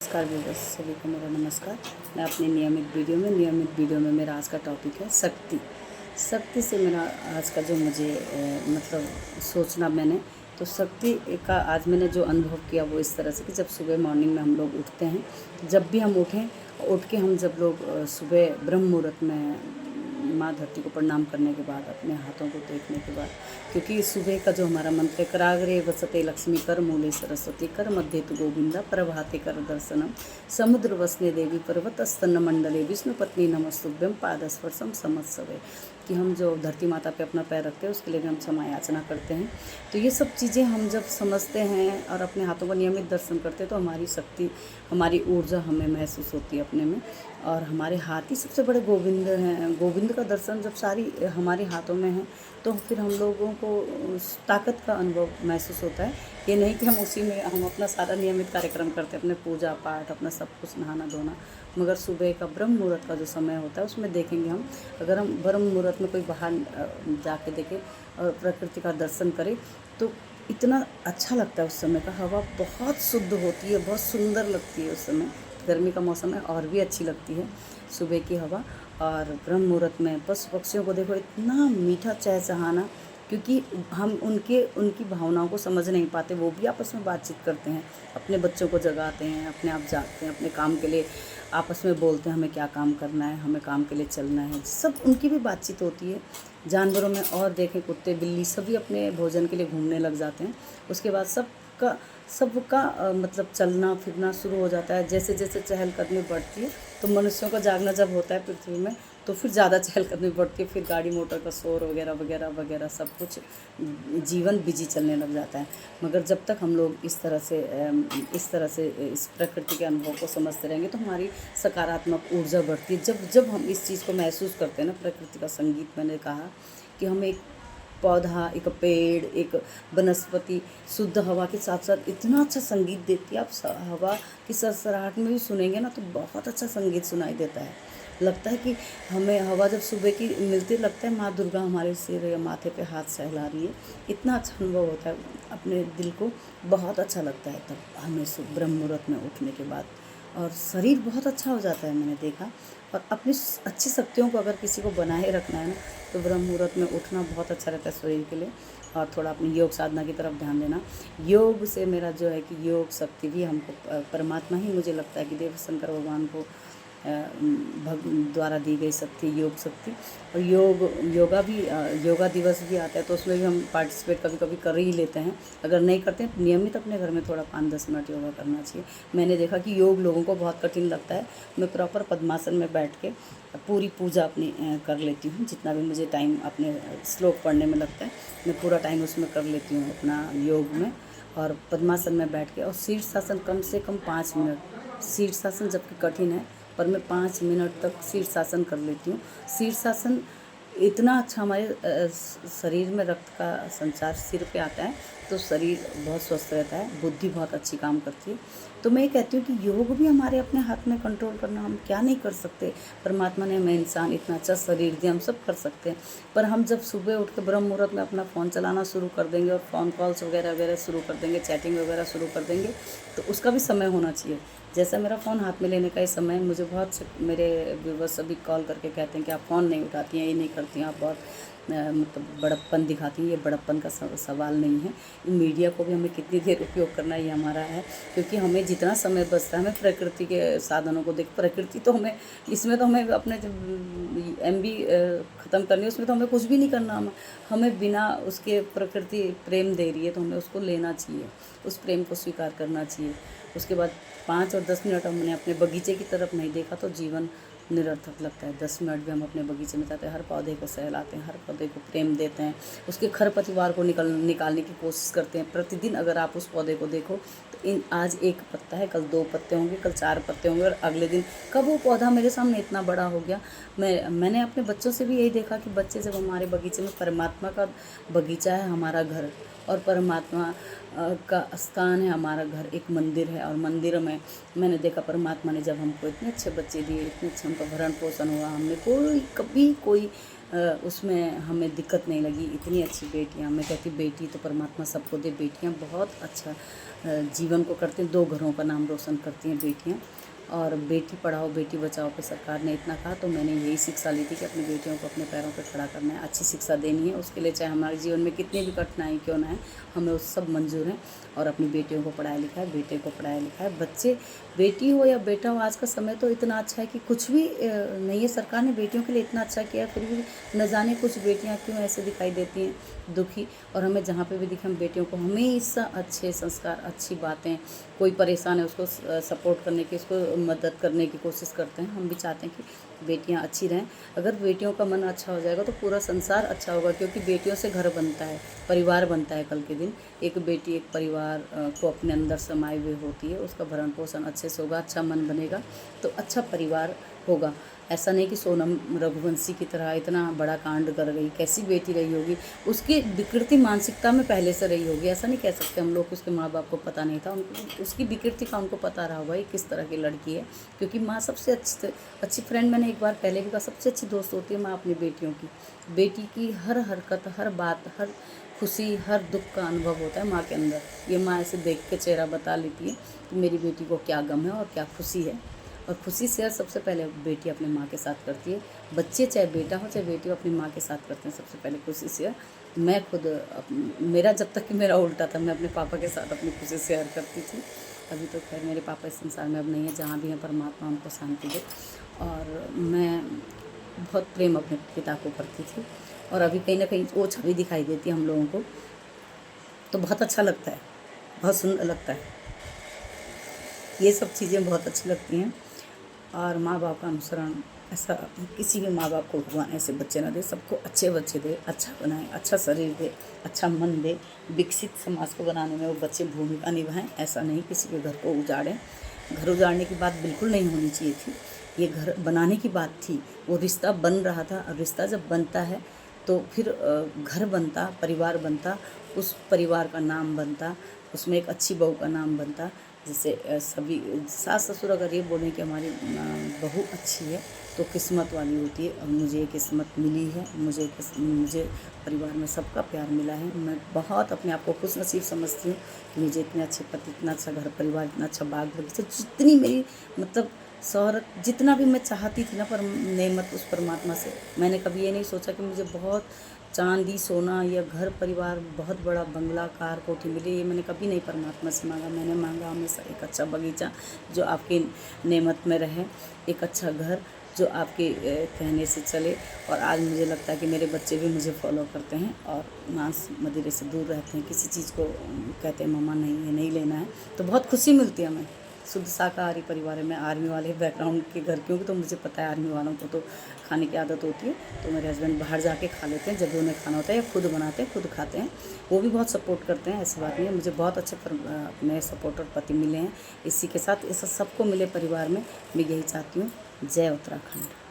नमस्कार व्यूअर्स, सभी को मेरा नमस्कार। मैं अपने नियमित वीडियो में मेरा आज का टॉपिक है शक्ति। शक्ति से मेरा आज का जो मुझे मतलब सोचना मैंने तो शक्ति का आज मैंने जो अनुभव किया वो इस तरह से कि जब सुबह मॉर्निंग में हम लोग उठते हैं, जब भी हम उठ के हम जब लोग सुबह ब्रह्म मुहूर्त में माँ धरती को प्रणाम करने के बाद अपने हाथों को देखने के बाद, क्योंकि सुबह का जो हमारा मंत्र है कराग्रे वसते लक्ष्मी कर मूले सरस्वती कर मध्य तु गोविंदा प्रभाते कर दर्शनम समुद्र वसने देवी पर्वत स्तन मंडले विष्णु पत्नी नमस्तुभ्यम पादस्पर्शम समत्सवे, कि हम जो धरती माता पे अपना पैर रखते हैं उसके लिए भी हम क्षमा याचना करते हैं। तो ये सब चीज़ें हम जब समझते हैं और अपने हाथों का नियमित दर्शन करते हैं तो हमारी शक्ति, हमारी ऊर्जा हमें महसूस होती है अपने में। और हमारे हाथ ही सबसे बड़े गोविंद हैं। गोविंद का दर्शन जब सारी हमारे हाथों में है तो फिर हम लोगों को उस ताकत का अनुभव महसूस होता है। ये नहीं कि हम उसी में हम अपना सारा नियमित कार्यक्रम करते हैं, अपने पूजा पाठ, अपना सब कुछ नहाना धोना, मगर सुबह का ब्रह्म मुहूर्त का जो समय होता है उसमें देखेंगे हम, अगर हम ब्रह्म मुहूर्त में कोई बाहर जाके देखें और प्रकृति का दर्शन करें तो इतना अच्छा लगता है। उस समय का हवा बहुत शुद्ध होती है, बहुत सुंदर लगती है। उस समय गर्मी का मौसम है और भी अच्छी लगती है सुबह की हवा। और ब्रह्म मुहूर्त में पशु पक्षियों को देखो, इतना मीठा चहचहाना, क्योंकि हम उनकी भावनाओं को समझ नहीं पाते, वो भी आपस में बातचीत करते हैं, अपने बच्चों को जगाते हैं, अपने आप जागते हैं, अपने काम के लिए आपस में बोलते हैं हमें क्या काम करना है, हमें काम के लिए चलना है, सब उनकी भी बातचीत होती है। जानवरों में और देखें, कुत्ते बिल्ली सभी अपने भोजन के लिए घूमने लग जाते हैं। उसके बाद सबका मतलब चलना फिरना शुरू हो जाता है। जैसे जैसे चहलकदमी बढ़ती है तो मनुष्यों का जागना जब होता है पृथ्वी में तो फिर ज़्यादा चहलकदमी बढ़ती है, फिर गाड़ी मोटर का शोर वगैरह वगैरह वगैरह सब कुछ, जीवन बिजी चलने लग जाता है। मगर जब तक हम लोग इस तरह से इस प्रकृति के अनुभव को समझते रहेंगे तो हमारी सकारात्मक ऊर्जा बढ़ती है। जब जब हम इस चीज़ को महसूस करते हैं ना, प्रकृति का संगीत, मैंने कहा कि हम एक पौधा, एक पेड़, एक वनस्पति शुद्ध हवा के साथ साथ इतना अच्छा संगीत देती है। आप हवा की सरसराहट में भी सुनेंगे ना तो बहुत अच्छा संगीत सुनाई देता है। लगता है कि हमें हवा जब सुबह की मिलती, लगता है माँ दुर्गा हमारे सिर या माथे पे हाथ सहला रही है। इतना अच्छा अनुभव होता है, अपने दिल को बहुत अच्छा लगता है तब हमें ब्रह्म मुहूर्त में उठने के बाद, और शरीर बहुत अच्छा हो जाता है, मैंने देखा। और अपनी अच्छी शक्तियों को अगर किसी को बनाए रखना है ना तो ब्रह्म मुहूर्त में उठना बहुत अच्छा रहता है शरीर के लिए। और थोड़ा अपनी योग साधना की तरफ ध्यान देना। योग से मेरा जो है कि योग शक्ति भी हमको परमात्मा ही, मुझे लगता है कि देव शंकर भगवान को द्वारा दी गई शक्ति, योग शक्ति। और योगा दिवस भी आता है तो उसमें भी हम पार्टिसिपेट कभी कभी कर ही लेते हैं। अगर नहीं करते हैं नियमित अपने घर में थोड़ा 5-10 मिनट योगा करना चाहिए। मैंने देखा कि योग लोगों को बहुत कठिन लगता है। मैं प्रॉपर पद्मासन में बैठ के पूरी पूजा अपनी कर लेती हूँ। जितना भी मुझे टाइम अपने श्लोक पढ़ने में लगता है मैं पूरा टाइम उसमें कर लेती हूँ अपना योग में। और पद्मासन में बैठ के और शीर्षासन कम से कम 5 मिनट, शीर्षासन जबकि कठिन है पर मैं 5 मिनट तक शीर्षासन कर लेती हूँ। शीर्षासन इतना अच्छा, हमारे शरीर में रक्त का संचार सिर पे आता है तो शरीर बहुत स्वस्थ रहता है, बुद्धि बहुत अच्छी काम करती है। तो मैं ये कहती हूँ कि योग भी हमारे अपने हाथ में कंट्रोल करना, हम क्या नहीं कर सकते। परमात्मा ने हमें इंसान इतना अच्छा शरीर दिया, हम सब कर सकते हैं। पर हम जब सुबह उठ के ब्रह्म मुहूर्त में अपना फ़ोन चलाना शुरू कर देंगे और फ़ोन कॉल्स वगैरह वगैरह शुरू कर देंगे, चैटिंग वगैरह शुरू कर देंगे, तो उसका भी समय होना चाहिए। जैसा मेरा फ़ोन हाथ में लेने का ही समय, मुझे बहुत से मेरे व्यूवर्स सभी कॉल करके कहते हैं कि आप फ़ोन नहीं उठाती हैं, ये नहीं करती हैं, आप बहुत मतलब बड़प्पन दिखाती हैं। ये बड़प्पन का सवाल नहीं है। मीडिया को भी हमें कितनी देर उपयोग करना ये हमारा है, क्योंकि हमें जितना समय बचता है हमें प्रकृति के साधनों को देख, प्रकृति तो हमें इसमें तो हमें अपने MB ख़त्म करनी है, उसमें तो हमें कुछ भी नहीं करना। हमें बिना उसके प्रकृति प्रेम दे रही है तो हमें उसको लेना चाहिए, उस प्रेम को स्वीकार करना चाहिए। उसके बाद 5 और 10 मिनट हमने अपने बगीचे की तरफ नहीं देखा तो जीवन निरर्थक लगता है। 10 मिनट भी हम अपने बगीचे में जाते हैं, हर पौधे को सहलाते हैं, हर पौधे को प्रेम देते हैं, उसके खरपतवार को निकालने की कोशिश करते हैं। प्रतिदिन अगर आप उस पौधे को देखो तो आज 1 पत्ता है, कल 2 पत्ते होंगे, कल 4 पत्ते होंगे, और अगले दिन कब वो पौधा मेरे सामने इतना बड़ा हो गया। मैंने अपने बच्चों से भी यही देखा कि बच्चे जब हमारे बगीचे में, परमात्मा का बगीचा है हमारा घर, और परमात्मा का स्थान है हमारा घर, एक मंदिर है। और मंदिर में मैंने देखा परमात्मा ने जब हमको इतने अच्छे बच्चे दिए, इतने अच्छे हमका भरण पोषण हुआ, हमने कभी कोई उसमें हमें दिक्कत नहीं लगी। इतनी अच्छी बेटियाँ, मैं कहती बेटी तो परमात्मा सबको दे। बेटियाँ बहुत अच्छा जीवन को करती हैं, 2 घरों का नाम रोशन करती हैं बेटियाँ। और बेटी पढ़ाओ बेटी बचाओ पे सरकार ने इतना कहा, तो मैंने यही शिक्षा ली थी कि अपनी बेटियों को अपने पैरों पर खड़ा करना है, अच्छी शिक्षा देनी है। उसके लिए चाहे हमारे जीवन में कितनी भी कठिनाई क्यों ना है, हमें वो सब मंजूर हैं। और अपनी बेटियों को पढ़ाया लिखा है, बेटे को पढ़ाया लिखा है। बच्चे बेटी हो या बेटा हो, आज का समय तो इतना अच्छा है कि कुछ भी नहीं है। सरकार ने बेटियों के लिए इतना अच्छा किया, फिर भी न जाने कुछ बेटियां क्यों ऐसे दिखाई देती हैं दुखी। और हमें जहाँ पे भी दिखे हम बेटियों को हमेशा अच्छे संस्कार, अच्छी बातें, कोई परेशान है उसको सपोर्ट करने की, उसको मदद करने की कोशिश करते हैं। हम भी चाहते हैं कि बेटियां अच्छी रहें। अगर बेटियों का मन अच्छा हो जाएगा तो पूरा संसार अच्छा होगा, क्योंकि बेटियों से घर बनता है, परिवार बनता है। कल के दिन एक बेटी एक परिवार को अपने अंदर समाये हुए होती है, उसका भरण पोषण अच्छे से होगा, अच्छा मन बनेगा तो अच्छा परिवार होगा। ऐसा नहीं कि सोनम रघुवंशी की तरह इतना बड़ा कांड कर गई, कैसी बेटी रही होगी, उसकी विकृति मानसिकता में पहले से रही होगी। ऐसा नहीं कह सकते हम लोग, उसके माँ बाप को पता नहीं था, उनको उसकी विकृति का उनको पता रहा होगा किस तरह की लड़की है। क्योंकि माँ सबसे अच्छी फ्रेंड, मैंने एक बार पहले भी कहा, सबसे अच्छी दोस्त होती है माँ अपनी बेटियों की। बेटी की हर हरकत, हर बात, हर खुशी, हर दुख का अनुभव होता है माँ के अंदर। ये माँ ऐसे देख के चेहरा बता लेती है कि मेरी बेटी को क्या गम है और क्या खुशी है। और खुशी शेयर सबसे पहले बेटी अपनी माँ के साथ करती है। बच्चे चाहे बेटा हो चाहे बेटी हो, अपनी माँ के साथ करते हैं सबसे पहले खुशी शेयर। मैं खुद मेरा जब तक कि मेरा उल्टा था, मैं अपने पापा के साथ अपनी खुशी शेयर करती थी। अभी तो खैर मेरे पापा इस संसार में अब नहीं है, जहाँ भी हैं परमात्मा उनको शांति दे। और मैं बहुत प्रेम अपने पिता को करती थी, और अभी कहीं ना कहीं वो छवि दिखाई देती है हम लोगों को, तो बहुत अच्छा लगता है, बहुत सुंदर लगता है। ये सब चीज़ें बहुत अच्छी लगती हैं। और माँ बाप का अनुसरण, ऐसा किसी भी माँ बाप को भगवान ऐसे बच्चे ना दे, सबको अच्छे बच्चे दे, अच्छा बनाए, अच्छा शरीर दे, अच्छा मन दे, विकसित समाज को बनाने में वो बच्चे भूमिका निभाएं। ऐसा नहीं किसी के घर को उजाड़ें। घर उजाड़ने की बात बिल्कुल नहीं होनी चाहिए थी, ये घर बनाने की बात थी। वो रिश्ता बन रहा था, और रिश्ता जब बनता है तो फिर घर बनता, परिवार बनता, उस परिवार का नाम बनता, उसमें एक अच्छी बहू का नाम बनता। जैसे सभी सास ससुर अगर ये बोलें कि हमारी बहू अच्छी है तो किस्मत वाली होती है। और मुझे ये किस्मत मिली है, मुझे परिवार में सबका प्यार मिला है। मैं बहुत अपने आप को खुश नसीब समझती हूँ कि मुझे इतने अच्छे पति, इतना अच्छा घर परिवार, इतना अच्छा बाग बगीचा, जितनी मेरी मतलब शोहरत, जितना भी मैं चाहती थी ना, पर नेमत उस परमात्मा से। मैंने कभी ये नहीं सोचा कि मुझे बहुत चांदी सोना या घर परिवार, बहुत बड़ा बंगला, कार, कोठी मिले, ये मैंने कभी नहीं परमात्मा से मांगा। मैंने मांगा हमेशा एक अच्छा बगीचा जो आपकी नेमत में रहे, एक अच्छा घर जो आपके कहने से चले। और आज मुझे लगता है कि मेरे बच्चे भी मुझे फॉलो करते हैं और मांस मदिरे से दूर रहते हैं। किसी चीज़ को कहते हैं मम्मा नहीं, ये नहीं लेना है, तो बहुत खुशी मिलती है हमें। शुद्ध शाकाहारी परिवार है, मैं आर्मी वाले बैकग्राउंड के घर की हूँ, तो मुझे पता है आर्मी वालों को तो खाने की आदत होती है। तो मेरे हस्बैंड बाहर जाके खा लेते हैं जब भी उन्हें खाना होता है, या खुद बनाते हैं, खुद खाते हैं। वो भी बहुत सपोर्ट करते हैं, ऐसी बात नहीं है। मुझे बहुत अच्छे अपने सपोर्टर पति मिले हैं। इसी के साथ इस सबको मिले परिवार में, मैं यही चाहती हूँ। जय उत्तराखंड।